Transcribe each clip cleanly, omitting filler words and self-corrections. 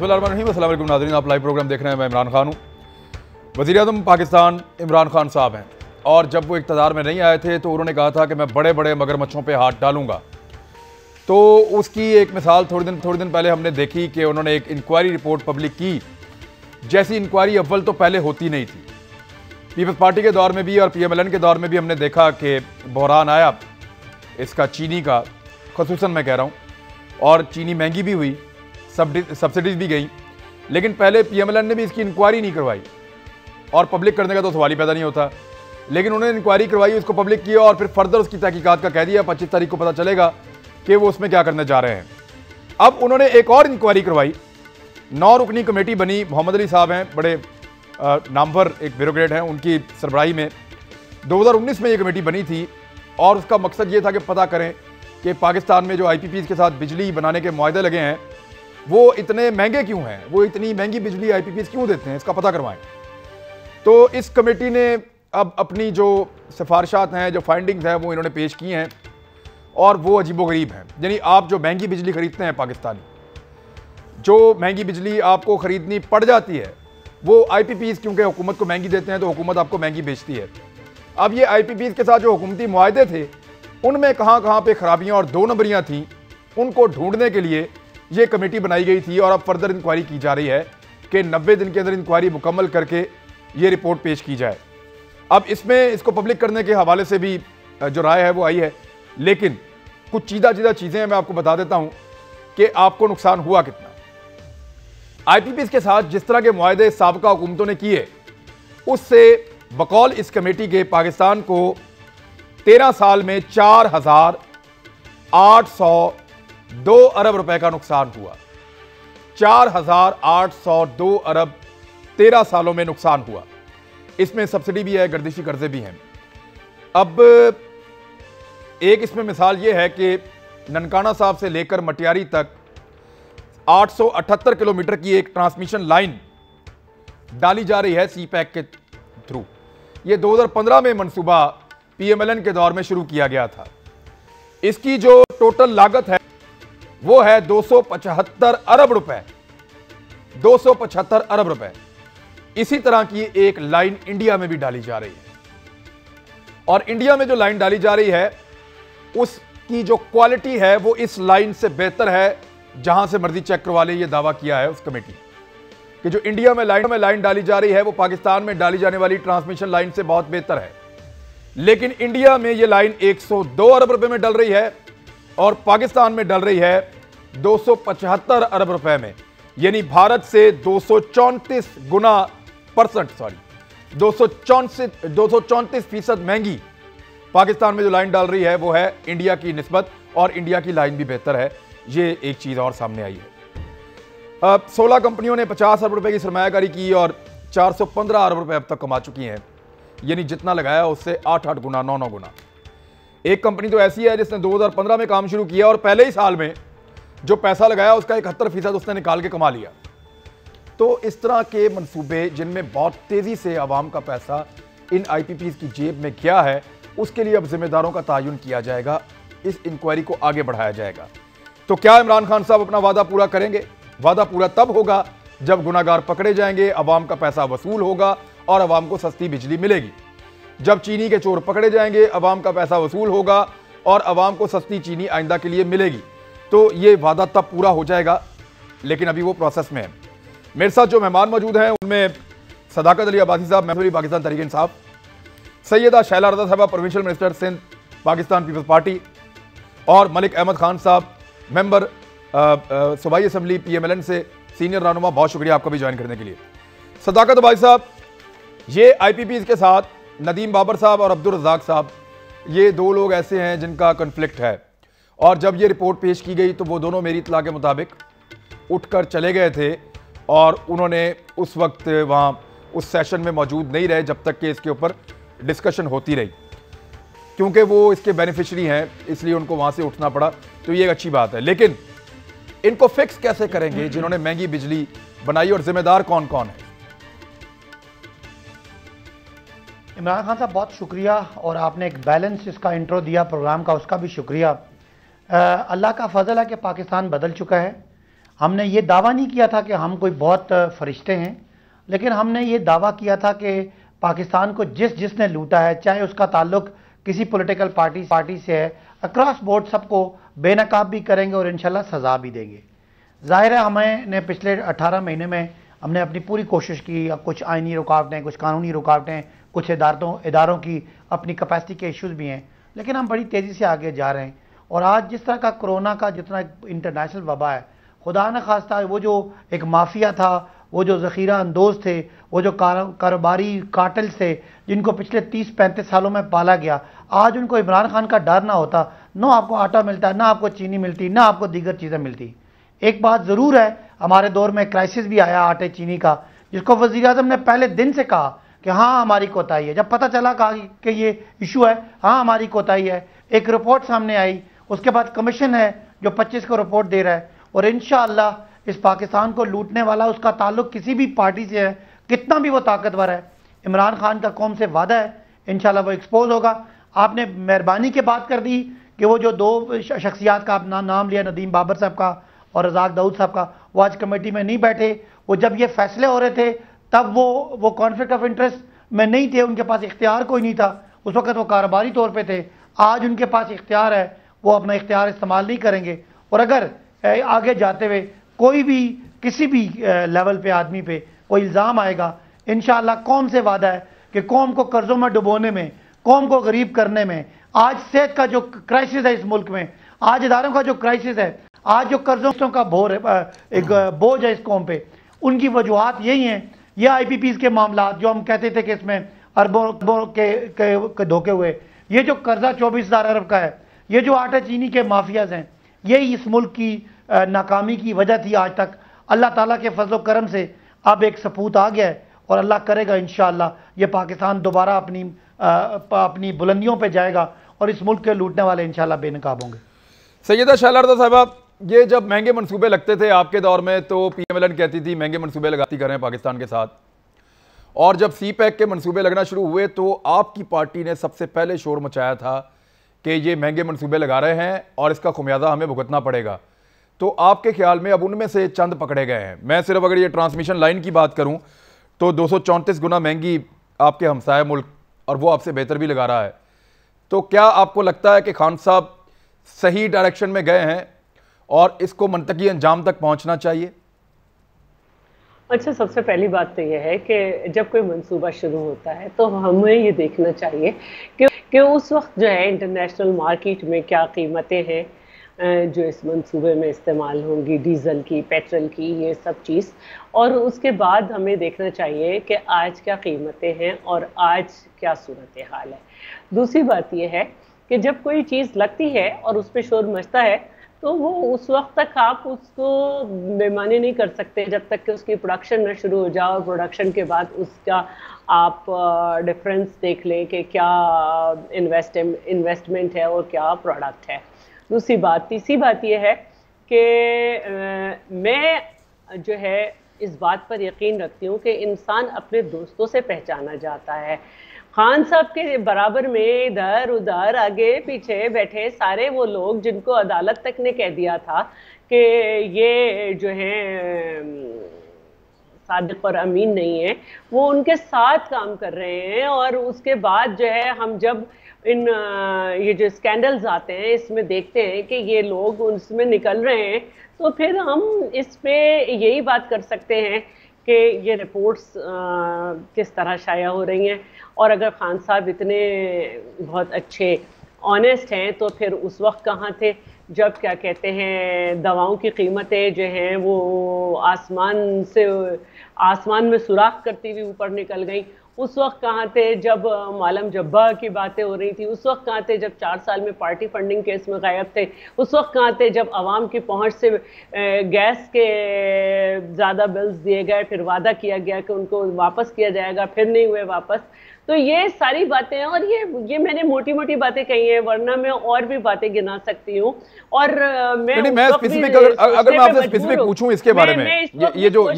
बिस्मिल्लाहिर्रहमानिर्रहीम, अस्सलाम वालेकुम नाज़रीन। आप लाइव प्रोग्राम देख रहे हैं। मैं इमरान खान हूँ। वज़ीर-ए-आज़म पाकिस्तान इमरान खान साहब हैं और जब वो इक़्तिदार में नहीं आए थे तो उन्होंने कहा था कि मैं बड़े बड़े मगरमच्छों पे हाथ डालूंगा। तो उसकी एक मिसाल थोड़े दिन पहले हमने देखी कि उन्होंने एक इंक्वायरी रिपोर्ट पब्लिक की, जैसी इंक्वायरी अव्वल तो पहले होती नहीं थी। पीपल्स पार्टी के दौर में भी और PMLN के दौर में भी हमने देखा कि बहरान आया इसका, चीनी का ख़ुसूसन मैं कह रहा हूँ, और चीनी महंगी भी हुई, सब्सिडीज भी गई, लेकिन पहले PMLN ने भी इसकी इंक्वायरी नहीं करवाई और पब्लिक करने का तो सवाल ही पैदा नहीं होता। लेकिन उन्होंने इंक्वायरी करवाई, उसको पब्लिक किया और फिर फर्दर उसकी तहकीकात का कह दिया। 25 तारीख को पता चलेगा कि वो उसमें क्या करने जा रहे हैं। अब उन्होंने एक और इंक्वायरी करवाई, 9 रुकनी कमेटी बनी। मोहम्मद अली साहब हैं, बड़े नामवर एक ब्यूरोक्रेट हैं, उनकी सरबराही में 2019 में ये कमेटी बनी थी और उसका मकसद ये था कि पता करें कि पाकिस्तान में जो IPPs के साथ बिजली बनाने के मुआहदे लगे हैं वो इतने महंगे क्यों हैं, वो इतनी महंगी बिजली IPPs क्यों देते हैं, इसका पता करवाएं। तो इस कमेटी ने अब अपनी जो सिफारिशात हैं, जो फाइंडिंग्स हैं, वो इन्होंने पेश की हैं और वो अजीबोगरीब हैं। यानी आप जो महंगी बिजली खरीदते हैं पाकिस्तानी, जो महंगी बिजली आपको खरीदनी पड़ जाती है, वो IPPs क्योंकि हुकूमत को महंगी देते हैं तो हुकूमत आपको महंगी बेचती है। अब ये IPPs के साथ जो हुकूमती मुआहदे थे उनमें कहाँ पे खराबियाँ और 2 नंबरियाँ थीं, उनको ढूंढने के लिए ये कमेटी बनाई गई थी और अब फर्दर इंक्वायरी की जा रही है कि 90 दिन के अंदर इंक्वायरी मुकम्मल करके ये रिपोर्ट पेश की जाए। अब इसमें इसको पब्लिक करने के हवाले से भी जो राय है वो आई है, लेकिन कुछ चीज़ा चीज़ें हैं, मैं आपको बता देता हूँ कि आपको नुकसान हुआ कितना। IPPs के साथ जिस तरह के मुआहदे साबका हुकूमतों ने किए, उससे बकौल इस कमेटी के पाकिस्तान को 13 साल में 4,802 अरब रुपए का नुकसान हुआ। 4,802 अरब 13 सालों में नुकसान हुआ। इसमें सब्सिडी भी है, गर्दिशी कर्जे भी हैं। अब एक इसमें मिसाल ये है कि ननकाना साहब से लेकर मटियारी तक 878 किलोमीटर की एक ट्रांसमिशन लाइन डाली जा रही है CPEC के थ्रू। ये 2015 में मंसूबा PMLN के दौर में शुरू किया गया था। इसकी जो टोटल लागत है वो है 275 अरब रुपए। 275 अरब रुपए। इसी तरह की एक लाइन इंडिया में भी डाली जा रही है और इंडिया में जो लाइन डाली जा रही है उसकी जो क्वालिटी है वो इस लाइन से बेहतर है, जहां से मर्जी चेक करवा ले। ये दावा किया है उस कमेटी कि जो इंडिया में लाइन डाली जा रही है वो पाकिस्तान में डाली जाने वाली ट्रांसमिशन लाइन से बहुत बेहतर है। लेकिन इंडिया में ये लाइन 102 अरब रुपए में डल रही है और पाकिस्तान में डल रही है 275 अरब रुपए में, यानी भारत से 234% महंगी पाकिस्तान में जो लाइन डाल रही है वो है इंडिया की निस्बत, और इंडिया की लाइन भी बेहतर है। ये एक चीज और सामने आई है। अब 16 कंपनियों ने 50 अरब रुपए की सरमायाकारी की और 415 अरब रुपए अब तक कमा चुकी हैं, यानी जितना लगाया उससे 8 गुना, 9 गुना। एक कंपनी तो ऐसी है जिसने 2015 में काम शुरू किया और पहले ही साल में जो पैसा लगाया उसका 71% उसने निकाल के कमा लिया। तो इस तरह के मंसूबे जिनमें बहुत तेजी से आवाम का पैसा इन IPPs की जेब में गया है, उसके लिए अब जिम्मेदारों का तयन किया जाएगा, इस इंक्वायरी को आगे बढ़ाया जाएगा। तो क्या इमरान खान साहब अपना वादा पूरा करेंगे? वादा पूरा तब होगा जब गुनाहगार पकड़े जाएंगे, अवाम का पैसा वसूल होगा और अवाम को सस्ती बिजली मिलेगी। जब चीनी के चोर पकड़े जाएंगे, अवाम का पैसा वसूल होगा और अवाम को सस्ती चीनी आइंदा के लिए मिलेगी। तो ये वादा तब पूरा हो जाएगा, लेकिन अभी वो प्रोसेस में है। मेरे साथ जो मेहमान मौजूद हैं उनमें सदाकत अली अब्बासी साहब, मेंबर पाकिस्तान तहरीक इंसाफ, सैयदा शैला रज़ा साहबा, provincial minister Sindh, Pakistan peoples party, और मलिक अहमद खान साहब, मेंबर सूबाई असम्बली PMLN से, सीनियर रहनुमा। बहुत शुक्रिया आपका भी ज्वाइन करने के लिए। सदाकत भाई साहब, ये IPPs के साथ नदीम बाबर साहब और अब्दुल रज़ाक साहब, ये 2 लोग ऐसे हैं जिनका कन्फ्लिक्ट है, और जब ये रिपोर्ट पेश की गई तो वो दोनों मेरी इत्तला के मुताबिक उठकर चले गए थे और उन्होंने उस वक्त वहाँ उस सेशन में मौजूद नहीं रहे जब तक कि इसके ऊपर डिस्कशन होती रही। क्योंकि वो इसके बेनिफिशरी हैं इसलिए उनको वहाँ से उठना पड़ा, तो ये एक अच्छी बात है। लेकिन इनको फिक्स कैसे करेंगे जिन्होंने महंगी बिजली बनाई, और जिम्मेदार कौन कौन है? इमरान खान साहब, बहुत शुक्रिया, और आपने एक बैलेंस इसका इंट्रो दिया प्रोग्राम का, उसका भी शुक्रिया। अल्लाह का फजल है कि पाकिस्तान बदल चुका है। हमने ये दावा नहीं किया था कि हम कोई बहुत फरिश्ते हैं, लेकिन हमने ये दावा किया था कि पाकिस्तान को जिसने लूटा है, चाहे उसका ताल्लुक किसी पॉलिटिकल पार्टी से है, अक्रॉस बोर्ड सबको बेनकाब भी करेंगे और इंशाल्लाह सज़ा भी देंगे। जाहिर है हमने पिछले 18 महीने में हमने अपनी पूरी कोशिश की। कुछ आइनी रुकावटें, कुछ कानूनी रुकावटें, कुछ इदारों की अपनी कैपेसिटी के इश्यूज़ भी हैं, लेकिन हम बड़ी तेज़ी से आगे जा रहे हैं। और आज जिस तरह का कोरोना का जितना इंटरनेशनल वबा है, खुदा न खास्ता वो जो एक माफिया था, वो जो ज़ख़ीरा अंदोज़ थे, वो जो कारोबारी कार्टेल्स थे जिनको पिछले 30-35 सालों में पाला गया, आज उनको इमरान खान का डर ना होता, ना आपको आटा मिलता, ना आपको चीनी मिलती, ना आपको दीगर चीज़ें मिलती। एक बात ज़रूर है, हमारे दौर में क्राइसिस भी आया आटे चीनी का, जिसको वज़ीर आज़म ने पहले दिन से कहा कि हाँ हमारी कोताही है। जब पता चला कहा कि ये इशू है, हाँ हमारी कोताही है, एक रिपोर्ट सामने आई, उसके बाद कमीशन है जो 25 को रिपोर्ट दे रहा है। और इंशाअल्लाह इस पाकिस्तान को लूटने वाला, उसका ताल्लुक किसी भी पार्टी से है, कितना भी वो ताकतवर है, इमरान खान का कौम से वादा है इंशाअल्लाह वो एक्सपोज होगा। आपने मेहरबानी की बात कर दी कि वो जो 2 शख्सियात का अपना नाम लिया, नदीम बाबर साहब का और रज़ाक दाऊद साहब का, वो आज कमेटी में नहीं बैठे। वो जब ये फैसले हो रहे थे तब वो कॉन्फ्लिक्ट ऑफ इंटरेस्ट में नहीं थे, उनके पास इख्तियार कोई नहीं था, उस वक्त वो कारोबारी तौर पे थे। आज उनके पास इख्तियार है, वो अपना इख्तियार इस्तेमाल नहीं करेंगे। और अगर आगे जाते हुए कोई भी किसी भी लेवल पे आदमी पे कोई इल्ज़ाम आएगा, इंशाअल्लाह कौम से वादा है कि कौम को कर्जों में डुबोने में, कौम को गरीब करने में, आज सेहत का जो क्राइसिस है इस मुल्क में, आज इदारों का जो क्राइसिस है, आज जो कर्जों का बोझ है इस कौम पे, उनकी वजूहत यही हैं। ये IPPs के मामला जो हम कहते थे कि इसमें अरबों के धोखे हुए, ये जो कर्जा 24,000 अरब का है, ये जो आटा चीनी के माफियाज हैं, यही इस मुल्क की नाकामी की वजह थी आज तक। अल्लाह ताला के फजल करम से अब एक सपूत आ गया है और अल्लाह करेगा इंशाअल्लाह ये पाकिस्तान दोबारा अपनी बुलंदियों पे जाएगा और इस मुल्क के लूटने वाले इंशाअल्लाह बेनकाब होंगे। सैयदा शाहलारदा साहबा, ये जब महंगे मंसूबे लगते थे आपके दौर में तो PMLN कहती थी महंगे मंसूबे लगाती कर रहे हैं पाकिस्तान के साथ, और जब CPEC के मंसूबे लगना शुरू हुए तो आपकी पार्टी ने सबसे पहले शोर मचाया था कि ये महंगे मंसूबे लगा रहे हैं और इसका खुमियाजा हमें भुगतना पड़ेगा। तो आपके ख्याल में अब उनमें से चंद पकड़े गए हैं। मैं सिर्फ अगर ये ट्रांसमिशन लाइन की बात करूं तो 234 गुना महंगी आपके हमसाया मुल्क, और वो आपसे बेहतर भी लगा रहा है। तो क्या आपको लगता है कि खान साहब सही डायरेक्शन में गए हैं और इसको मंतकी अंजाम तक पहुंचना चाहिए? अच्छा, सबसे पहली बात तो यह है कि जब कोई मंसूबा शुरू होता है तो हमें ये देखना चाहिए कि उस वक्त जो है इंटरनेशनल मार्केट में क्या कीमतें हैं जो इस मंसूबे में इस्तेमाल होंगी, डीज़ल की, पेट्रोल की, ये सब चीज़। और उसके बाद हमें देखना चाहिए कि आज क्या कीमतें हैं और आज क्या सूरत हाल है। दूसरी बात यह है कि जब कोई चीज़ लगती है और उस पर शोर मचता है तो वो उस वक्त तक आप उसको बेमानी नहीं कर सकते जब तक कि उसकी प्रोडक्शन न शुरू हो जाए, और प्रोडक्शन के बाद उसका आप डिफरेंस देख लें कि क्या इन्वेस्टमेंट है और क्या प्रोडक्ट है। दूसरी बात, तीसरी बात यह है कि मैं जो है इस बात पर यकीन रखती हूँ कि इंसान अपने दोस्तों से पहचाना जाता है। खान साहब के बराबर में इधर उधर आगे पीछे बैठे सारे वो लोग जिनको अदालत तक ने कह दिया था कि ये जो है सादिक और अमीन नहीं है, वो उनके साथ काम कर रहे हैं। और उसके बाद जो है हम जब ये जो स्कैंडल्स आते हैं इसमें देखते हैं कि ये लोग उसमें निकल रहे हैं, तो फिर हम इस पे यही बात कर सकते हैं कि ये रिपोर्ट्स किस तरह शाया हो रही हैं। और अगर खान साहब इतने बहुत अच्छे ऑनेस्ट हैं तो फिर उस वक्त कहाँ थे जब क्या कहते हैं दवाओं की कीमतें जो हैं वो आसमान में सुराख करती हुई ऊपर निकल गई। उस वक्त कहाँ थे जब मालम जब्बा की बातें हो रही थी? उस वक्त कहाँ थे जब 4 साल में पार्टी फंडिंग केस में गायब थे? उस वक्त कहाँ थे जब आवाम की पहुंच से गैस के ज़्यादा बिल्स दिए गए, फिर वादा किया गया कि उनको वापस किया जाएगा, फिर नहीं हुए वापस? तो ये सारी बातें हैं और ये मैंने मोटी मोटी बातें कही हैं, वरना मैं और भी बातें गिना सकती हूँ। और मैं स्पेसिफिक अगर मैं आपसे स्पेसिफिक पूछूं इसके बारे में, ये जो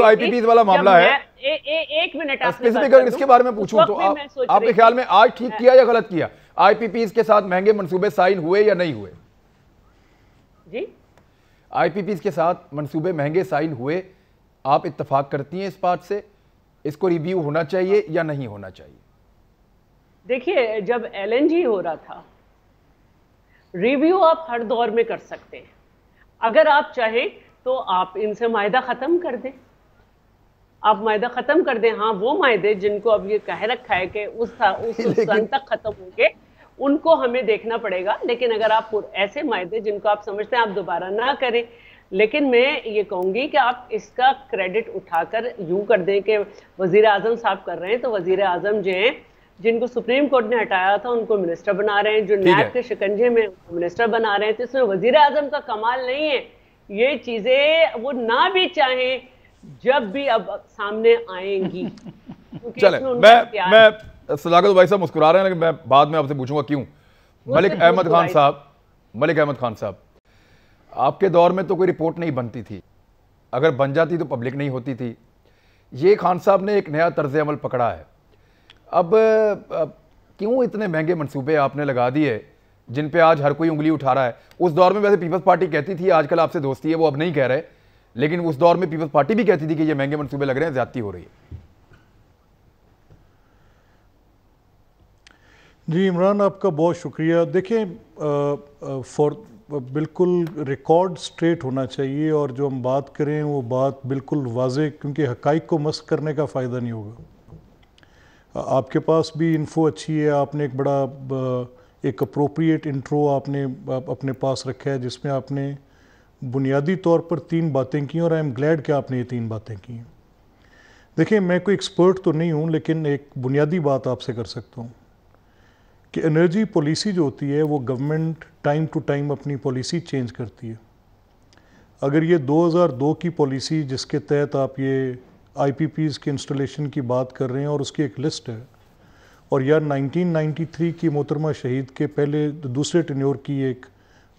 IPPs वाला मामला है, एक मिनट स्पेसिफिक अगर इसके बारे में पूछूं तो आपके ख्याल में आज ठीक किया या गलत किया? IPPs के साथ महंगे मंसूबे साइन हुए या नहीं हुए? जी, आईपीपीज के साथ मंसूबे महंगे साइन हुए, आप इत्तफाक करती हैं इस बात से? इसको रिव्यू होना चाहिए या नहीं होना चाहिए? देखिए, जब एलएनजी हो रहा था, रिव्यू आप हर दौर में कर सकते हैं। अगर आप चाहें तो आप इनसे मायदा ख़त्म कर दें, आप मायदा ख़त्म कर दें। हाँ, वो मायदे जिनको अब ये कह रखा है कि उस सन तक ख़त्म होंगे, उनको हमें देखना पड़ेगा। लेकिन अगर आप ऐसे मायदे जिनको आप समझते हैं आप दोबारा ना करें, लेकिन मैं ये कहूँगी कि आप इसका क्रेडिट उठाकर यूँ कर दें कि वज़ीर आज़म साहब कर रहे हैं, तो वज़ीर आज़म जो हैं जिनको सुप्रीम कोर्ट ने हटाया था उनको मिनिस्टर बना रहे हैं, जो नैब के शिकंजे में मिनिस्टर बना रहे हैं। तो इसमें वज़ीर आज़म का कमाल नहीं है। ये चीज़ें वो ना भी चाहें जब भी अब सामने आएंगी। चले, मैं सदाकत भाई साहब मुस्कुरा रहे हैं, लेकिन मैं बाद में आपसे पूछूंगा क्यों। मलिक अहमद खान साहब, आपके दौर में तो कोई रिपोर्ट नहीं बनती थी, अगर बन जाती तो पब्लिक नहीं होती थी। ये खान साहब ने एक नया तर्ज अमल पकड़ा है। अब क्यों इतने महंगे मंसूबे आपने लगा दिए जिन पे आज हर कोई उंगली उठा रहा है? उस दौर में वैसे पीपल्स पार्टी कहती थी आजकल आपसे दोस्ती है, वो अब नहीं कह रहे, लेकिन उस दौर में पीपल्स पार्टी भी कहती थी कि ये महंगे मंसूबे लग रहे हैं, ज्यादती हो रही है। जी इमरान, आपका बहुत शुक्रिया। देखें, बिल्कुल रिकॉर्ड स्ट्रेट होना चाहिए और जो हम बात करें वो बात बिल्कुल वाज़े, क्योंकि हक़ाइक़ को मस्क करने का फ़ायदा नहीं होगा। आपके पास भी इन्फो अच्छी है, आपने एक बड़ा एक अप्रोप्रिएट इंट्रो आपने अपने पास रखा है जिसमें आपने बुनियादी तौर पर 3 बातें की और आई एम ग्लैड कि आपने ये 3 बातें की हैं। देखिए, मैं कोई एक्सपर्ट तो नहीं हूँ, लेकिन एक बुनियादी बात आपसे कर सकता हूँ कि एनर्जी पॉलिसी जो होती है वो गवर्नमेंट टाइम टू टाइम अपनी पॉलिसी चेंज करती है। अगर ये 2002 की पॉलिसी जिसके तहत आप ये आईपीपीज़ के इंस्टॉलेशन की बात कर रहे हैं और उसकी एक लिस्ट है, और या 1993 की मोहतरमा शहीद के पहले दूसरे टेन्योर की एक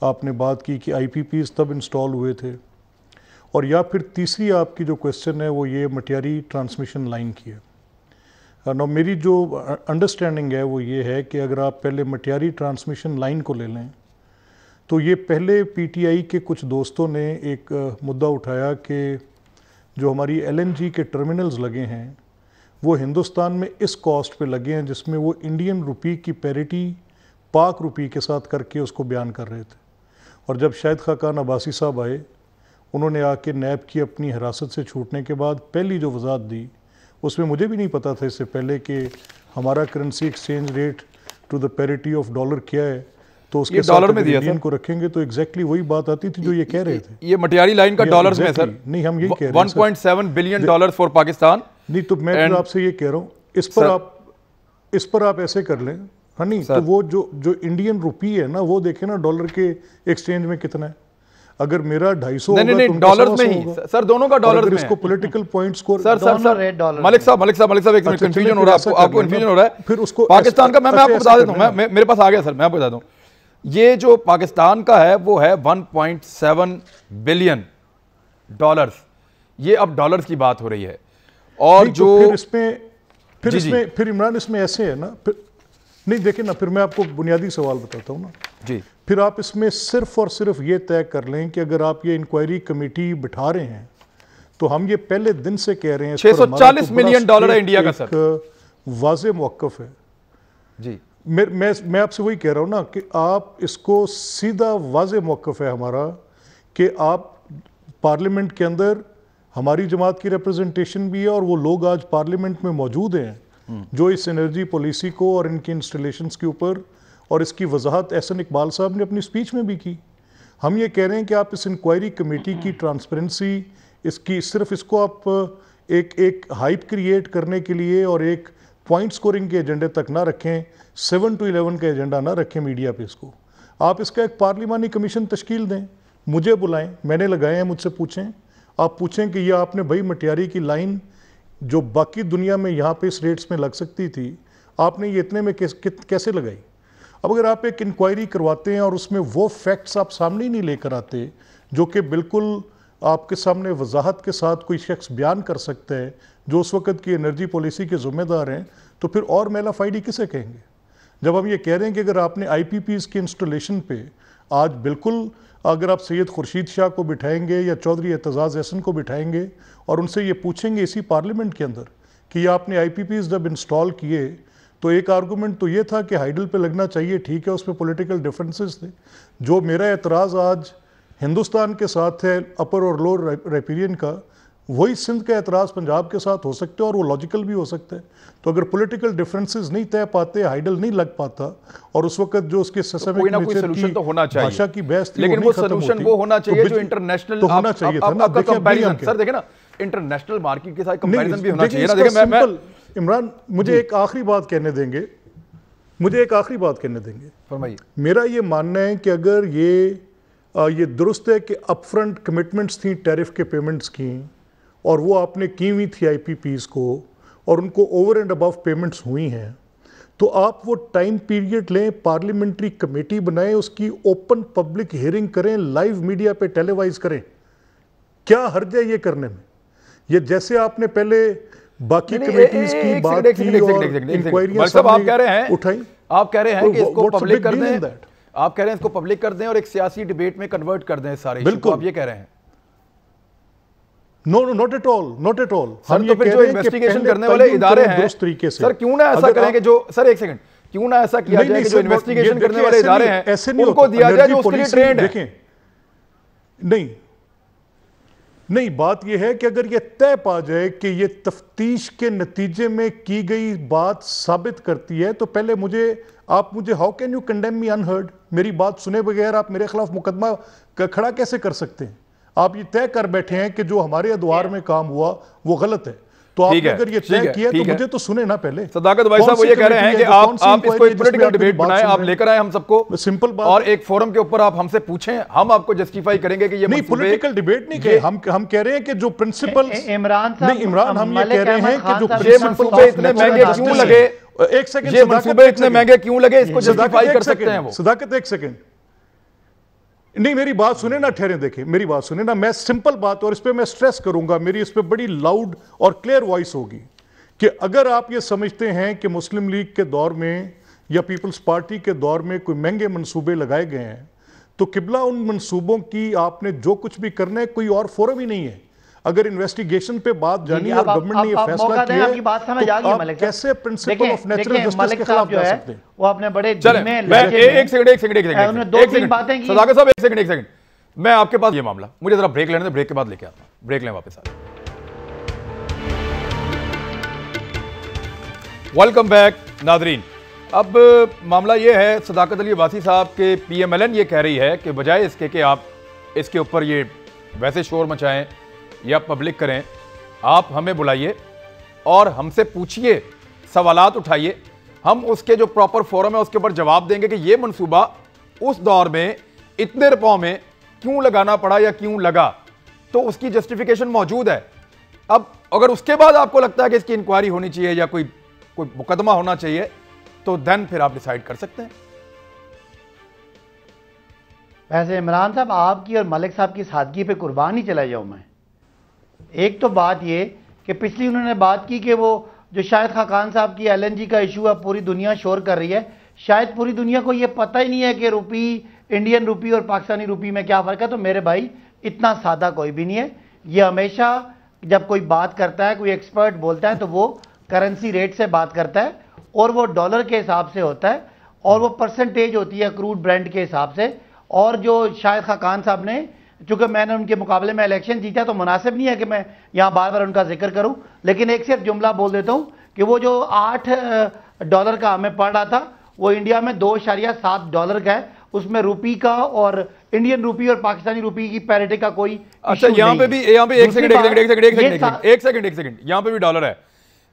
आपने बात की कि आईपीपीज़ तब इंस्टॉल हुए थे, और या फिर तीसरी आपकी जो क्वेश्चन है वो ये मटियारी ट्रांसमिशन लाइन की है। ना मेरी जो अंडरस्टैंडिंग है वो ये है कि अगर आप पहले मटियारी ट्रांसमिशन लाइन को ले लें तो ये पहले पीटीआई के कुछ दोस्तों ने एक मुद्दा उठाया कि जो हमारी एलएनजी के टर्मिनल्स लगे हैं वो हिंदुस्तान में इस कॉस्ट पे लगे हैं जिसमें वो इंडियन रुपी की पैरिटी पाक रुपी के साथ करके उसको बयान कर रहे थे। और जब शाहिद खाकान अब्बासी साहब आए, उन्होंने आके नैब की अपनी हिरासत से छूटने के बाद पहली जो वजाहत दी, उसमें मुझे भी नहीं पता था इससे पहले कि हमारा currency exchange rate to the parity of dollar क्या है, तो उसके डॉलर में दिया इंडियन को रखेंगे तो एग्जैक्टली वही बात आती थी जो ये कह रहे थे। ये मटियारी लाइन का डॉलर्स में सर, नहीं हम यही कह रहे हैं 1.7 बिलियन डॉलर फॉर पाकिस्तान। नहीं तो मैं आपसे ये कह रहा हूँ, इस पर आप ऐसे कर लें, हाँ नहीं तो वो जो इंडियन रुपी है ना वो देखे ना डॉलर के एक्सचेंज में कितना है। अगर मेरा 250 नहीं डॉलर में ही सर, दोनों का डॉलर में। इसको political point score sir Malik साहब एक मिनट, कंफ्यूजन हो रहा है आपको कंफ्यूजन हो रहा है फिर उसको पाकिस्तान का। मैं आपको बता देता हूँ, मेरे पास आ गया सर, मैं आपको बता दूं, ये जो पाकिस्तान का है वो है 1.7 बिलियन डॉलर्स। ये अब डॉलर्स की बात हो रही है। और जो फिर इमरान इसमें ऐसे है ना, फिर नहीं देखें ना, फिर मैं आपको बुनियादी सवाल बताता हूँ ना जी। फिर आप इसमें सिर्फ और सिर्फ ये तय कर लें कि अगर आप ये इंक्वायरी कमेटी बिठा रहे हैं तो हम ये पहले दिन से कह रहे हैं 640 मिलियन डॉलर है इंडिया का सर, वाज़े मौक़िफ़ है जी। मैं आपसे वही कह रहा हूँ ना कि आप इसको सीधा वाज़े मौक़िफ़ है हमारा कि आप पार्लियामेंट के अंदर हमारी जमात की रिप्रेजेंटेशन भी है और वो लोग आज पार्लियामेंट में मौजूद हैं जो इस एनर्जी पॉलिसी को और इनके इंस्टॉलेशंस के ऊपर, और इसकी वजाहत एहसन इकबाल साहब ने अपनी स्पीच में भी की। हम ये कह रहे हैं कि आप इस इंक्वायरी कमेटी की ट्रांसपेरेंसी, इसकी सिर्फ इसको आप एक हाइप क्रिएट करने के लिए और एक पॉइंट स्कोरिंग के एजेंडे तक ना रखें, 7 to 11 का एजेंडा ना रखें मीडिया पे। इसको आप इसका एक पार्लिमानी कमीशन तश्कील दें, मुझे बुलाएं, मैंने लगाए हैं, मुझसे पूछें, आप पूछें कि ये आपने भाई मटियारी की लाइन जो बाकी दुनिया में यहाँ पे इस रेट्स में लग सकती थी, आपने ये इतने में कैसे लगाई। अब अगर आप एक इंक्वायरी करवाते हैं और उसमें वो फैक्ट्स आप सामने ही नहीं लेकर आते जो कि बिल्कुल आपके सामने वजाहत के साथ कोई शख्स बयान कर सकता है जो उस वक्त की एनर्जी पॉलिसी के ज़िम्मेदार हैं, तो फिर और मेला फाइडी किसे कहेंगे। जब हम ये कह रहे हैं कि अगर आपने आईपीपीज़ के इंस्टॉलेशन पे आज बिल्कुल अगर आप सैयद खुर्शीद शाह को बिठाएंगे या चौधरी एतजाज़ एहसन को बिठाएंगे और उनसे ये पूछेंगे इसी पार्लियामेंट के अंदर कि आपने IPPs जब इंस्टॉल किए तो एक आर्गूमेंट तो ये था कि हाइडल पे लगना चाहिए, ठीक है, उसमें पॉलिटिकल डिफरेंसेस थे। जो मेरा एतराज़ आज हिंदुस्तान के साथ है अपर और लोअर राइपेरियन का, वही सिंध का एतराज़ पंजाब के साथ हो सकते हैं और वो लॉजिकल भी हो सकता है। तो अगर पॉलिटिकल डिफरेंसेस नहीं तय पाते, हाइडल नहीं लग पाता और उस वक्त जो उसके कोई ना कोई सलूशन तो होना चाहिए, भाषा की बहस थी, लेकिन वो सलूशन वो होना चाहिए जो इंटरनेशनल तो होना चाहिए था ना। कंपैरिजन सर देखें ना, इंटरनेशनल मार्केट के साथ कंपैरिजन भी होना चाहिए ना। देखिए मैं इमरान, मुझे एक आखिरी बात कहने देंगे, मुझे एक आखिरी बात कहने देंगे। फरमाइए। मेरा ये मानना है कि अगर ये दुरुस्त है कि अपफ्रंट कमिटमेंट्स थी टैरिफ के पेमेंट्स की और वो आपने की हुई थी IPPs को और उनको ओवर एंड अबव पेमेंट्स हुई हैं, तो आप वो टाइम पीरियड लें, पार्लियामेंट्री कमेटी बनाएं, उसकी ओपन पब्लिक हियरिंग करें, लाइव मीडिया पे टेलीवाइज करें। क्या हर्ज है ये करने में? ये जैसे आपने पहले बाकी कमेटीज की बात की और इंक्वायरियां सामने उठाई, आप कह रहे हैं कि इसको पब्लिक कर दें, आप कह रहे हैं इसको पब्लिक कर दें और एक सियासी डिबेट में कन्वर्ट कर दें सारे इश्यू को, आप ये कह रहे हैं? No no, not at all, not at all. हम तो फिर जो इन्वेस्टिगेशन करने वाले इदारे हैं सर, क्यों ना ऐसा करें कि जो सर एक सेकंड, क्यों ना ऐसा किया जाए कि जो इन्वेस्टिगेशन करने वाले इदारे हैं उनको दिया जाए जो उसके लिए ट्रेंड है। देखें, नहीं, बात यह है कि अगर यह तय पा जाए कि यह तफ्तीश के नतीजे में की गई बात साबित करती है, तो पहले आप मुझे how can you condemn me unheard? मेरी बात सुने बगैर आप मेरे खिलाफ मुकदमा खड़ा कैसे कर सकते हैं? आप ये तय कर बैठे हैं कि जो हमारे अदवार में काम हुआ वो गलत है, तो आपने अगर ये तय किया तो मुझे तो सुने ना पहले। सदाकत भाई साहब वो ये कह रहे हैं कि आप इसको एक पॉलिटिकल डिबेट बनाएं, आप लेकर आए हम सबको, सिंपल बात, और एक फोरम के ऊपर आप हमसे पूछें, हम आपको जस्टिफाई करेंगे कि ये नहीं, पॉलिटिकल डिबेट नहीं कहे, हम कह रहे हैं कि जो प्रिंसिपल इमरान, हम ये कह रहे हैं कि जो मंसूबे इतने महंगे क्यों लगे, एक सेकंड, ये मंसूबे इतने महंगे क्यों लगे, इसको जस्टिफाई कर सकते हैं वो। सदाकत एक सेकंड, नहीं मेरी बात सुने ना, ठहरे, देखें मेरी बात सुने ना, मैं सिंपल बात और इस पे मैं स्ट्रेस करूंगा, मेरी इस पे बड़ी लाउड और क्लियर वॉइस होगी कि अगर आप ये समझते हैं कि मुस्लिम लीग के दौर में या पीपल्स पार्टी के दौर में कोई महंगे मंसूबे लगाए गए हैं, तो किबला उन मंसूबों की आपने जो कुछ भी करना है, कोई और फोरम ही नहीं है। अगर इन्वेस्टिगेशन पे बात जानी और गवर्नमेंट ने ये फैसला किया है, बात समझ आ गई मलिक, कैसे प्रिंसिपल ऑफ नेचुरल जस्टिस के खिलाफ जा सकते हैं? वो अपने बड़े एक सेकंड सदाकत साहब, एक सेकंड, मैं आपके पास ये मामला, मुझे जरा ब्रेक लेने दे, ब्रेक के बाद लेके आता हूं, ब्रेक लें वापस आ। Welcome back Nadreen. अब मामला ये है, सदाकत अली अब्बासी साहब के PMLN ये कह रही है कि बजाय इसके कि आप इसके ऊपर ये वैसे शोर मचाएं या पब्लिक करें, आप हमें बुलाइए और हमसे पूछिए, सवालात उठाइए, हम उसके जो प्रॉपर फोरम है उसके ऊपर जवाब देंगे कि ये मंसूबा उस दौर में इतने रुपयों में क्यों लगाना पड़ा या क्यों लगा, तो उसकी जस्टिफिकेशन मौजूद है। अब अगर उसके बाद आपको लगता है कि इसकी इंक्वायरी होनी चाहिए या कोई मुकदमा होना चाहिए, तो देन फिर आप डिसाइड कर सकते हैं। वैसे इमरान साहब, आपकी और मलिक साहब की सादगी पे कुर्बान ही चला जाऊं मैं। एक तो बात ये कि पिछली उन्होंने बात की कि वो जो शाहिद खाकान साहब की LNG का इशू है, पूरी दुनिया शोर कर रही है, शायद पूरी दुनिया को ये पता ही नहीं है कि रुपी, इंडियन रुपी और पाकिस्तानी रुपी में क्या फ़र्क है। तो मेरे भाई, इतना सादा कोई भी नहीं है। ये हमेशा जब कोई बात करता है, कोई एक्सपर्ट बोलता है, तो वो करेंसी रेट से बात करता है और वो डॉलर के हिसाब से होता है और वो परसेंटेज होती है क्रूड ब्रांड के हिसाब से। और जो शाहिद खाकान साहब ने, चूंकि मैंने उनके मुकाबले में इलेक्शन जीता, तो मुनासिब नहीं है कि मैं यहाँ बार बार उनका जिक्र करूँ, लेकिन एक सिर्फ जुमला बोल देता हूँ कि वो जो $8 का हमें पड़ रहा था, वो इंडिया में $2.7 का है। उसमें रुपी का और इंडियन रुपी और पाकिस्तानी रुपी की पैरिटी का कोई, अच्छा यहाँ पे भी, यहाँ पे एक सेकंड यहाँ पे भी डॉलर है,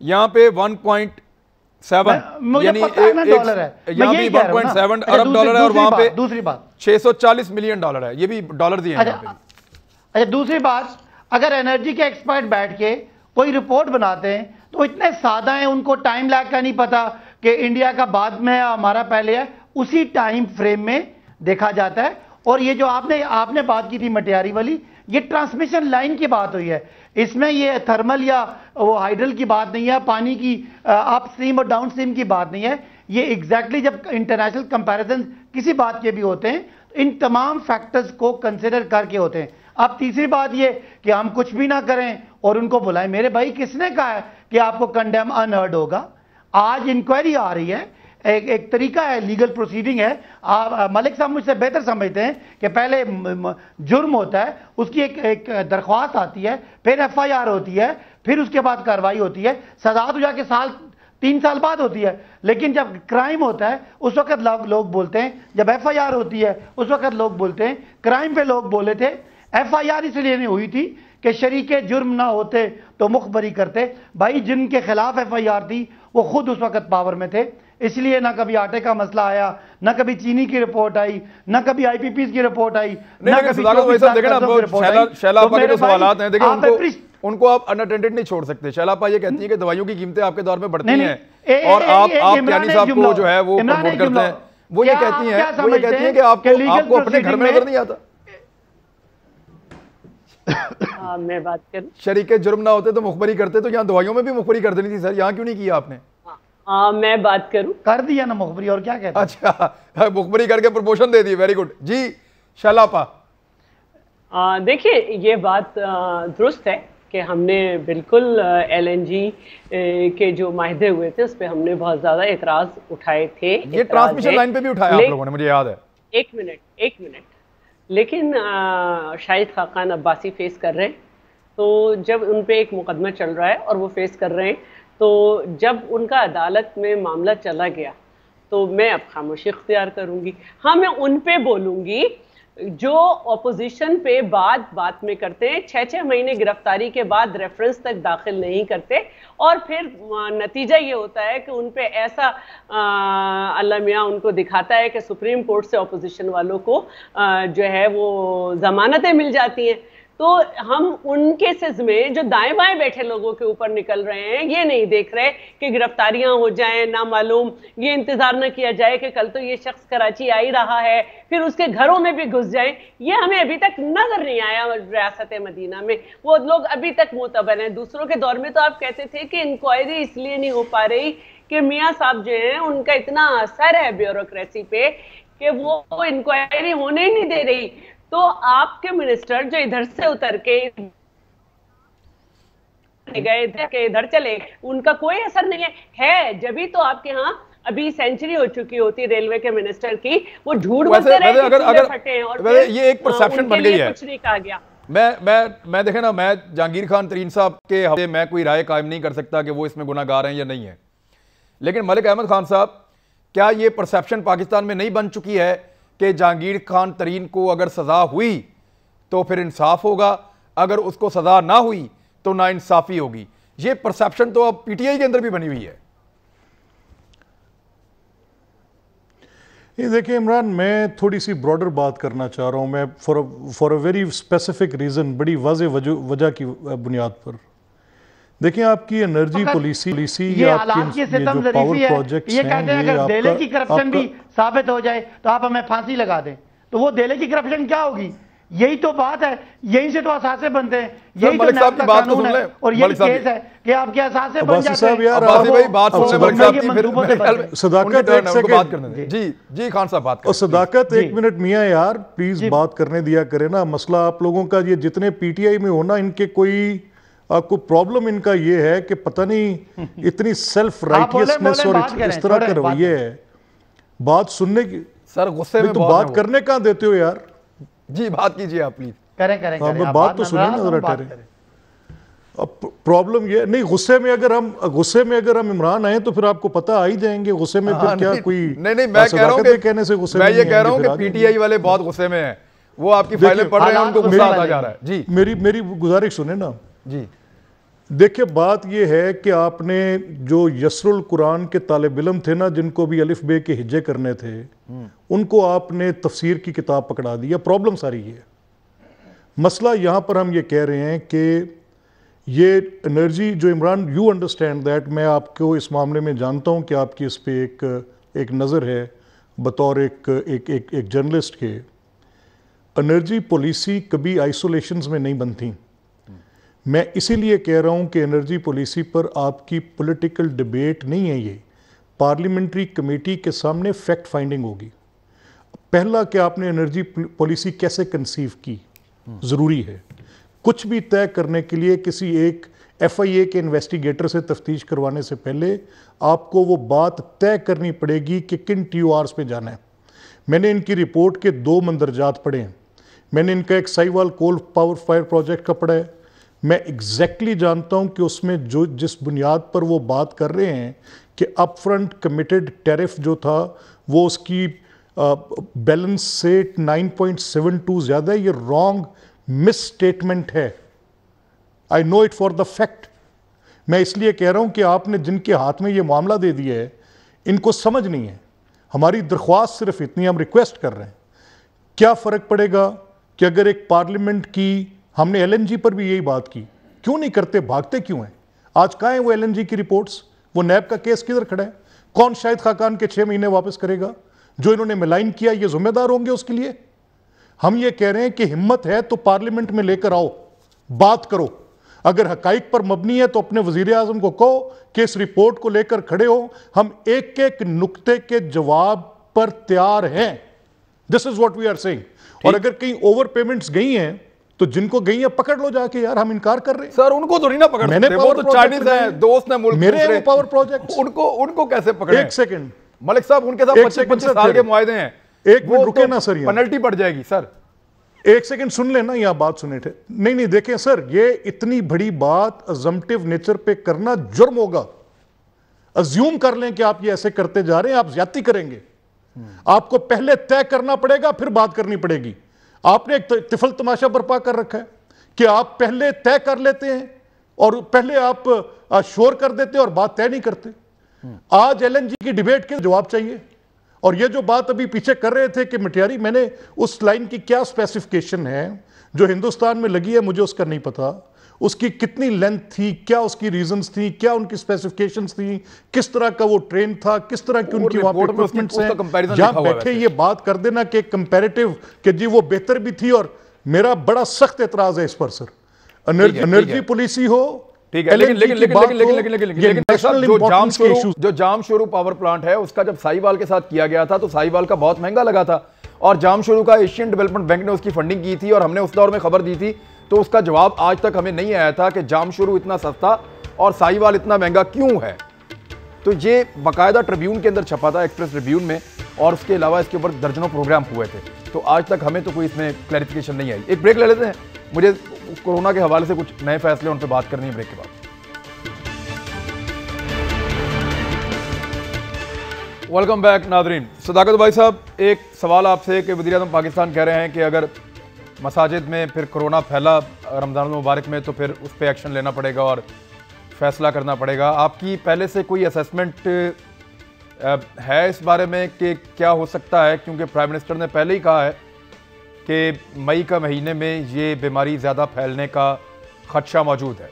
यहाँ पे 1.7 मुझे पता है ना डॉलर है, यहाँ भी 1.7 अरब डॉलर है और वहां पे दूसरी बात $640 मिलियन है, ये भी डॉलर दिए हैं। अच्छा, दूसरी बात, अगर एनर्जी के एक्सपर्ट बैठ के कोई रिपोर्ट बनाते हैं तो इतने सादा हैं, उनको टाइम लैग का नहीं पता कि इंडिया का बाद में है हमारा पहले है, उसी टाइम फ्रेम में देखा जाता है। और ये जो आपने बात की थी मटियारी वाली, ये ट्रांसमिशन लाइन की बात हुई है, इसमें ये थर्मल या वो हाइड्रल की बात नहीं है, पानी की अप स्ट्रीम और डाउन स्ट्रीम की बात नहीं है। ये एग्जैक्टली जब इंटरनेशनल कंपैरिजन किसी बात के भी होते हैं इन तमाम फैक्टर्स को कंसिडर करके होते हैं। अब तीसरी बात ये कि हम कुछ भी ना करें और उनको बुलाएं, मेरे भाई किसने कहा है कि आपको कंडेम अनहर्ड होगा? आज इंक्वायरी आ रही है, एक तरीका है, लीगल प्रोसीडिंग है। मलिक साहब मुझसे बेहतर समझते हैं कि पहले जुर्म होता है, उसकी एक दरख्वास्त आती है, फिर FIR होती है, फिर उसके बाद कार्रवाई होती है, सजा तो जाके 3 साल बाद होती है। लेकिन जब क्राइम होता है उस वक्त लोग बोलते हैं, जब FIR होती है उस वक्त लोग बोलते हैं। क्राइम पे लोग बोले थे, FIR इसलिए नहीं हुई थी कि शरीके जुर्म ना होते तो मुखबरी करते। भाई जिनके खिलाफ FIR थी वो खुद उस वक्त पावर में थे, इसलिए ना कभी आटे का मसला आया, ना कभी चीनी की रिपोर्ट आई, ना कभी IPPs की रिपोर्ट आई, ना कभी उनको आप अनअटेंडेड नहीं छोड़ सकते। शैलापा ये कहती है कि दवाइयों की कीमतें आपके दौर में बढ़ती हैं और आप यानी साहब को जो है वो प्रमोट करते हैं। वो ये कहती हैं कि आपको अपने घर में नजर नहीं आता। मैं बात करूं, शरीके जुर्म ना होते तो मुखबरी करते, तो यहाँ दवाइयों में भी मुखबरी कर देनी थी सर, यहाँ क्यों नहीं किया आपने? मैं बात करूं, कर दिया ना मुखबरी, और क्या कहते हैं? अच्छा, मुखबरी करके प्रमोशन दे दी, वेरी गुड जी। शैलापा देखिए ये बात दुरुस्त है कि हमने बिल्कुल LNG के जो माहिदे हुए थे उस पर हमने बहुत ज्यादा एतराज उठाए थे। ये ट्रांसमिशन लाइन पे भी उठाया आप लोगों ने, मुझे याद है। एक मिनट लेकिन शाहिद खाकान अब्बासी फेस कर रहे हैं, तो जब उन पे एक मुकदमा चल रहा है और वो फेस कर रहे हैं, तो जब उनका अदालत में मामला चला गया तो मैं अब खामोशी इख्तियार करूंगी। हाँ, मैं उन पे बोलूंगी जो ऑपोजिशन पे बात में करते हैं, 6-6 महीने गिरफ्तारी के बाद रेफरेंस तक दाखिल नहीं करते और फिर नतीजा ये होता है कि उन पे ऐसा अल्लाह मियाँ उनको दिखाता है कि सुप्रीम कोर्ट से ऑपोजिशन वालों को जो है वो जमानतें मिल जाती हैं। तो हम उन केसेस में जो दाएं बाएं बैठे लोगों के ऊपर निकल रहे हैं, ये नहीं देख रहे कि गिरफ्तारियां हो जाएं ना मालूम, ये इंतजार न किया जाए कि कल तो ये शख्स कराची आ ही रहा है, फिर उसके घरों में भी घुस जाएं। ये हमें अभी तक नजर नहीं आया रियासत मदीना में। वो लोग अभी तक मोतबर हैं। दूसरों के दौर में तो आप कहते थे कि इंक्वायरी इसलिए नहीं हो पा रही कि मियाँ साहब जो हैं उनका इतना असर है ब्यूरोक्रेसी पे कि वो इंक्वायरी होने ही नहीं दे रही। तो आपके मिनिस्टर जो इधर से उतर के गए के इधर चले, उनका कोई असर नहीं है। जब भी तो आपके यहाँ अभी सेंचुरी हो चुकी होती रेलवे के मिनिस्टर की, वो झूठ बोलते रहे कि फटे हैं और ये एक परसेप्शन बन गई है। कुछ नहीं कहा गया। मैं देखे ना, मैं जहांगीर खान तरीन साहब के हवाले मैं कोई राय कायम नहीं कर सकता कि वो इसमें गुनाहगार हैं या नहीं है, लेकिन मलिक अहमद खान साहब, क्या ये परसेप्शन पाकिस्तान में नहीं बन चुकी है कि जहांगीर खान तरीन को अगर सजा हुई तो फिर इंसाफ होगा, अगर उसको सजा ना हुई तो ना इंसाफी होगी? ये परसेप्शन तो अब PTI के अंदर भी बनी हुई है। ये देखिए इमरान, मैं थोड़ी सी ब्रॉडर बात करना चाह रहा हूँ। मैं for a very specific reason, बड़ी वाज़े वजह की बुनियाद पर देखिए, आपकी एनर्जी पॉलिसी ये आपकी ये जो पावर प्रोजेक्ट्स ये कहते हैं अगर देले की करप्शन भी साबित हो जाए तो आप हमें फांसी लगा दें, तो वो देले की करप्शन क्या होगी? यही तो बात है, यही से तो असासे बनते हैं, यही तो नैब का कानून है और यही केस है कि आपके असासे बन जाते हैं। जी खान साहब बात और सदाकत, एक मिनट मियां यार प्लीज बात करने दिया करे ना। मसला आप लोगों का ये जितने PTI में होना, इनके कोई आपको प्रॉब्लम इनका ये है कि पता नहीं इतनी सेल्फ राइटियसनेस और इस तरह का रवैये है बात सुनने की। सर गुस्से में तो बात करने कहाँ देते हो यार? जी बात कीजिए आप प्लीज। करें बात तो सुनिए ना जरा ठहरे। अब प्रॉब्लम ये नहीं, गुस्से में अगर हम इमरान आए तो फिर आपको पता आ ही जाएंगे। गुस्से में फिर क्या कोई नहीं मैं कह रहा हूं कि कहने से गुस्से में, मैं ये कह रहा हूं कि PTI वाले बहुत गुस्से में हैं, वो आपकी फाइलें पढ़ रहे हैं, उनको गुस्सा आता जा रहा है। जी मेरी गुजारिश सुने ना जी। देखिए बात यह है कि आपने जो यसरुल कुरान के तालिब इल्म थे ना, जिनको भी अलिफ बे के हिज्जे करने थे, उनको आपने तफसीर की किताब पकड़ा दी। प्रॉब्लम सारी है। मसला यहाँ पर हम ये कह रहे हैं कि ये एनर्जी जो इमरान, यू अंडरस्टैंड दैट, मैं आपको इस मामले में जानता हूँ कि आपकी इस पे एक नज़र है बतौर एक जर्नलिस्ट के। एनर्जी पॉलिसी कभी आइसोलेशंस में नहीं बनती। मैं इसीलिए कह रहा हूं कि एनर्जी पॉलिसी पर आपकी पॉलिटिकल डिबेट नहीं है, ये पार्लियामेंट्री कमेटी के सामने फैक्ट फाइंडिंग होगी। पहला कि आपने एनर्जी पॉलिसी कैसे कंसीव की ज़रूरी है। कुछ भी तय करने के लिए किसी एक FIA के इन्वेस्टिगेटर से तफ्तीश करवाने से पहले आपको वो बात तय करनी पड़ेगी कि किन TORs पे जाना है। मैंने इनकी रिपोर्ट के 2 मंदरजात पढ़े हैं। मैंने इनका एक Sahiwal coal power fire project का पढ़ा है। मैं एग्जैक्टली जानता हूं कि उसमें जो जिस बुनियाद पर वो बात कर रहे हैं कि अपफ्रंट कमिटेड टैरिफ जो था वो उसकी बैलेंस से 9.72 ज़्यादा है, ये रॉन्ग मिस स्टेटमेंट है। I know it for the fact. मैं इसलिए कह रहा हूं कि आपने जिनके हाथ में ये मामला दे दिया है इनको समझ नहीं है। हमारी दरख्वास्त सिर्फ इतनी, हम रिक्वेस्ट कर रहे हैं, क्या फ़र्क पड़ेगा कि अगर एक पार्लियामेंट की, हमने LNG पर भी यही बात की, क्यों नहीं करते, भागते क्यों हैं? आज कहाँ है वो LNG की रिपोर्ट्स? वो नैब का केस किधर खड़ा है? कौन शाहिद खाकान के 6 महीने वापस करेगा? जो इन्होंने मिलाइन किया ये जिम्मेदार होंगे उसके लिए? हम ये कह रहे हैं कि हिम्मत है तो पार्लियामेंट में लेकर आओ, बात करो। अगर हकाइक पर मबनी है तो अपने वजीर आजम को कहो कि इस रिपोर्ट को लेकर खड़े हो, हम एक एक नुक्ते के जवाब पर तैयार हैं। This is what we are saying. और अगर कहीं ओवर पेमेंट्स गई हैं तो जिनको गई है पकड़ लो जाके, यार हम इनकार कर रहे हैं। सर उनको तो नहीं ना पकड़ सकते, वो तो चाइनीज हैं, दोस्त ने मुल्क मेरे वो पावर प्रोजेक्ट, उनको कैसे पकड़े? एक सेकंड मलिक साहब, उनके साथ 25 साल के मुआहदे हैं। एक मिनट रुके ना सर, पेनल्टी बढ़ जाएगी सर। एक सेकंड सुन लेना, यहां बात सुने थे। नहीं देखें सर, ये इतनी बड़ी बात अजम्पटिव नेचर पे करना जुर्म होगा। अज्यूम कर लें कि आप ये ऐसे करते जा रहे हैं, आप ज्यादती करेंगे। आपको पहले तय करना पड़ेगा फिर बात करनी पड़ेगी। आपने एक तिफल तमाशा बर्पा कर रखा है कि आप पहले तय कर लेते हैं और पहले आप शोर कर देते हैं और बात तय नहीं करते। आज LNG की डिबेट के जवाब चाहिए। और ये जो बात अभी पीछे कर रहे थे कि मटियारी, मैंने उस लाइन की क्या स्पेसिफिकेशन है जो हिंदुस्तान में लगी है मुझे उसका नहीं पता, उसकी कितनी लेंथ थी, क्या उसकी रीजंस थी, क्या उनकी स्पेसिफिकेशंस थी, किस तरह का वो ट्रेन था, किस तरह की उनकी वहां पे इक्विपमेंट्स हैं। जहां बैठे ये बात कर देना कि कंपैरेटिव कि जी वो बेहतर भी थी। और मेरा बड़ा सख्त एतराज है इस पर सर। एनर्जी पॉलिसी हो, ठीक है, लेकिन जो जामशोरू पावर प्लांट है उसका जब साहिवाल के साथ किया गया था तो साहिवाल का बहुत महंगा लगा था और जामशोरू का एशियन डेवलपमेंट बैंक ने उसकी फंडिंग की थी और हमने उस दौर में खबर दी थी। तो उसका जवाब आज तक हमें नहीं आया था कि जामशोरू इतना सस्ता और साहिवाल इतना महंगा क्यों है। तो ये बाकायदा ट्रिब्यून के अंदर छपा था, एक्सप्रेस ट्रिब्यून में, और उसके अलावा इसके ऊपर दर्जनों प्रोग्राम हुए थे। तो आज तक हमें तो कोई इसमें क्लैरिफिकेशन नहीं आई। एक ब्रेक ले लेते हैं, मुझे कोरोना के हवाले से कुछ नए फैसले उन पर बात करनी है ब्रेक के बाद। Welcome back Nadreen. सदाकत भाई साहब, एक सवाल आपसे कि वज़ीर आज़म पाकिस्तान कह रहे हैं कि अगर मसाजिद में फिर कोरोना फैला रमज़ान मुबारक में तो फिर उस पर एक्शन लेना पड़ेगा और फैसला करना पड़ेगा। आपकी पहले से कोई असेसमेंट है इस बारे में कि क्या हो सकता है? क्योंकि प्राइम मिनिस्टर ने पहले ही कहा है कि मई का महीने में ये बीमारी ज़्यादा फैलने का खदशा मौजूद है।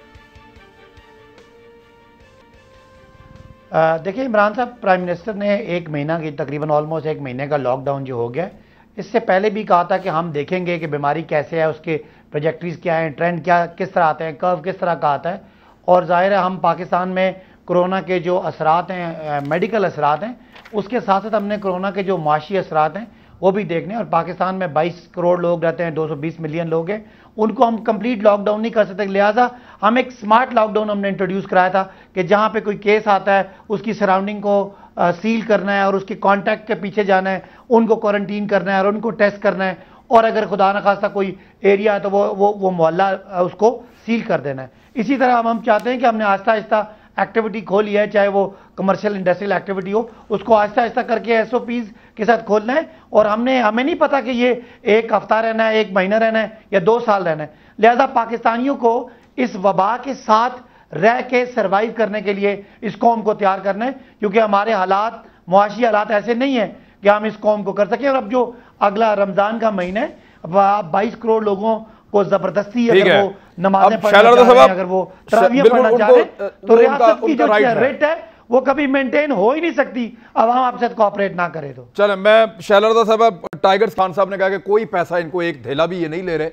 देखिए इमरान साहब, प्राइम मिनिस्टर ने 1 महीना की, तकरीबन ऑलमोस्ट 1 महीने का लॉकडाउन जो हो गया, इससे पहले भी कहा था कि हम देखेंगे कि बीमारी कैसे है, उसके प्रोजेक्टरीज क्या हैं, ट्रेंड क्या किस तरह आते हैं, कर्व किस तरह का आता है। और जाहिर है हम पाकिस्तान में कोरोना के जो असरात हैं, मेडिकल असरात हैं, उसके साथ साथ हमने कोरोना के जो माशी असरात हैं वो भी देखने। और पाकिस्तान में 22 करोड़ लोग रहते हैं, 220 मिलियन लोग हैं, उनको हम कंप्लीट लॉकडाउन नहीं कर सकते। लिहाजा हम एक स्मार्ट लॉकडाउन हमने इंट्रोड्यूस कराया था कि जहां पे कोई केस आता है उसकी सराउंडिंग को सील करना है और उसके कॉन्टैक्ट के पीछे जाना है, उनको क्वारंटीन करना है और उनको टेस्ट करना है। और अगर खुदा न खास्ता कोई एरिया है तो वो मोहल्ला उसको सील कर देना है। इसी तरह हम चाहते हैं कि हमने आहिस्ता आहिस्ता एक्टिविटी खोली है, चाहे वो कमर्शियल इंडस्ट्रियल एक्टिविटी हो, उसको आहिस्ता आहिस्ता करके SOPs के साथ खोलना है। और हमें नहीं पता कि ये 1 हफ्ता रहना है, 1 महीना रहना है या 2 साल रहना है। लिहाजा पाकिस्तानियों को इस वबा के साथ रह के सर्वाइव करने के लिए इस कौम को तैयार करना है, क्योंकि हमारे हालात, मुआशी हालात ऐसे नहीं है कि हम इस कौम को कर सकें। और अब जो अगला रमजान का महीना है, 22 करोड़ लोगों को जबरदस्ती अगर वो नमाजें पढ़ना चाह रहे हैं, अगर वो तरावियां पढ़ना चाह रहे हैं, तो रियासत की जो रेट है वो कभी मेंटेन हो ही नहीं सकती अवाम आपसे कोऑपरेट ना करे तो। चलो, मैं शैलरदा साहब, टाइगर खान साहब ने कहा कि कोई पैसा इनको एक धेला भी ये नहीं ले रहे,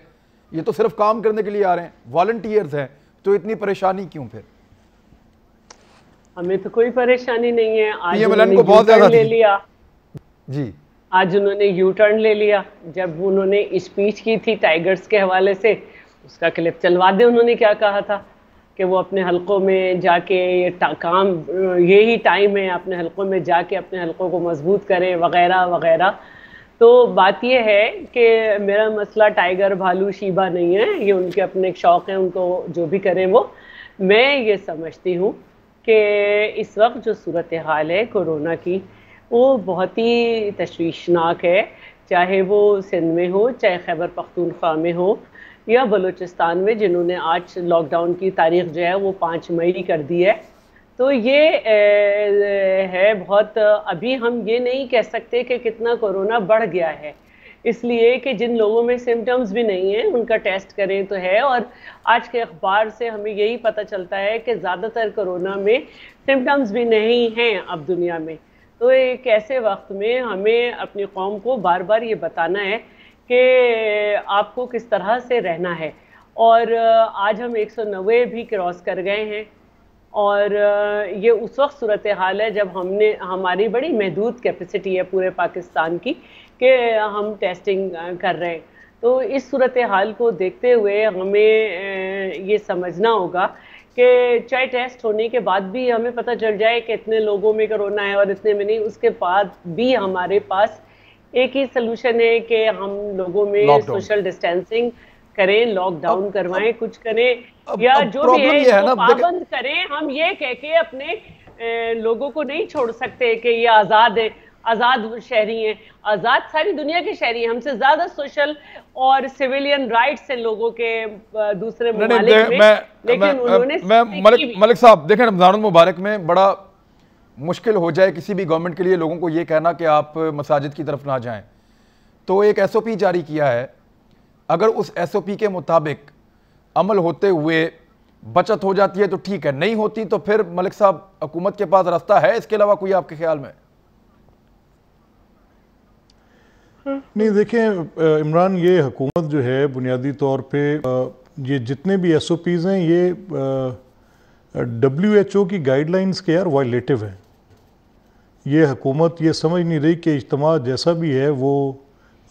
ये तो सिर्फ काम करने के लिए आ रहे हैं, वॉलंटियर्स हैं, तो इतनी परेशानी क्यों? फिर हमें तो कोई परेशानी नहीं है। आज PMLN को बहुत ज्यादा ले लिया जी, आज उन्होंने यू टर्न ले लिया। जब उन्होंने स्पीच की थी टाइगर्स के हवाले से, उसका क्लिप चलवा दे, उन्होंने क्या कहा था कि वो अपने हलकों में जाके यही टाइम है, अपने हलकों में जाके अपने हलकों को मजबूत करें वगैरह वगैरह। तो बात ये है कि मेरा मसला टाइगर भालू शीबा नहीं है, ये उनके अपने शौक़ हैं, उनको जो भी करें वो। मैं ये समझती हूँ कि इस वक्त जो सूरत हाल है कोरोना की, वो बहुत ही तशवीशनाक है, चाहे वो सिंध में हो, चाहे खैबर पख्तूनख्वा में हो या बलूचिस्तान में, जिन्होंने आज लॉकडाउन की तारीख जो है वो 5 मई कर दी है। तो ये है बहुत, अभी हम ये नहीं कह सकते कि कितना कोरोना बढ़ गया है, इसलिए कि जिन लोगों में सिम्टम्स भी नहीं हैं उनका टेस्ट करें तो है। और आज के अखबार से हमें यही पता चलता है कि ज़्यादातर कोरोना में सिम्टम्स भी नहीं हैं अब दुनिया में। तो एक ऐसे वक्त में हमें अपनी कौम को बार बार ये बताना है कि आपको किस तरह से रहना है। और आज हम 190 भी क्रॉस कर गए हैं, और ये उस वक्त सूरत हाल है जब हमारी बड़ी महदूद कैपेसिटी है पूरे पाकिस्तान की कि हम टेस्टिंग कर रहे हैं। तो इस सूरत हाल को देखते हुए हमें ये समझना होगा कि चाहे टेस्ट होने के बाद भी हमें पता चल जाए कि इतने लोगों में कोरोना है और इतने में नहीं, उसके बाद भी हमारे पास एक ही सलूशन है कि हम लोगों में सोशल डिस्टेंसिंग करें, लॉकडाउन करवाएं, कुछ करें या जो भी है इसको पाबंद करें। हम ये कह के अपने लोगों को नहीं छोड़ सकते कि ये आज़ाद है, आज़ाद शहरी हैं। आज़ाद सारी दुनिया के शहरी हैं, हमसे ज़्यादा सोशल और सिविलियन राइट्स हैं लोगों के दूसरे मुमालिक में। लेकिन उन्होंने मलिक साहब देखें, रमज़ानुल मुबारक में बड़ा मुश्किल हो जाए किसी भी गवर्नमेंट के लिए लोगों को ये कहना कि आप मसाजिद की तरफ ना जाएं। तो एक SOP जारी किया है, अगर उस SOP के मुताबिक अमल होते हुए बचत हो जाती है तो ठीक है, नहीं होती तो फिर मलिक साहब हुकूमत के पास रास्ता है इसके अलावा कोई आपके ख्याल में? नहीं, देखें इमरान, ये हुकूमत जो है बुनियादी तौर पे ये जितने भी SOPs हैं ये WHO की गाइडलाइंस के यार वायलेटिव है। ये हुकूमत ये समझ नहीं रही कि इज्तिमा जैसा भी है वो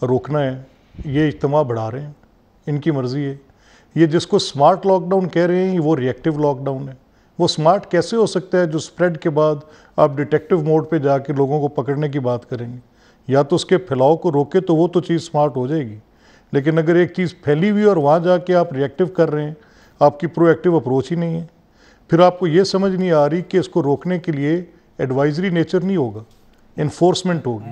रोकना है, ये इज्तिमा बढ़ा रहे हैं, इनकी मर्ज़ी है। ये जिसको स्मार्ट लॉकडाउन कह रहे हैं वो रिएक्टिव लॉकडाउन है। वो स्मार्ट कैसे हो सकता है जो स्प्रेड के बाद आप डिटेक्टिव मोड पे जाके लोगों को पकड़ने की बात करेंगे? या तो उसके फैलाव को रोके तो वो तो चीज़ स्मार्ट हो जाएगी, लेकिन अगर एक चीज़ फैली हुई और वहाँ जाके आप रिएक्टिव कर रहे हैं, आपकी प्रोएक्टिव अप्रोच ही नहीं है, फिर आपको ये समझ नहीं आ रही कि इसको रोकने के लिए एडवाइजरी नेचर नहीं होगा, इन्फोर्समेंट होगी,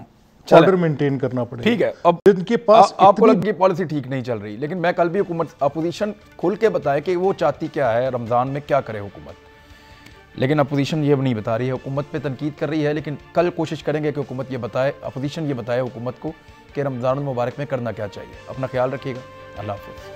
ऑर्डर मेंटेन करना पड़ेगा। ठीक है, अब इनके पास आपको लग की पॉलिसी ठीक नहीं चल रही, लेकिन मैं कल भी हुकूमत अपोजिशन खुल के बताया कि वो चाहती क्या है, रमज़ान में क्या करे हुकूमत, लेकिन अपोजिशन ये नहीं बता रही है। हुकूमत पे तनकीद कर रही है, लेकिन कल कोशिश करेंगे कि हुकूमत ये बताए, अपोजिशन ये बताए हुकूमत को कि रमज़ान मुबारक में करना क्या चाहिए। अपना ख्याल रखिएगा, अल्लाह हाफ़िज़।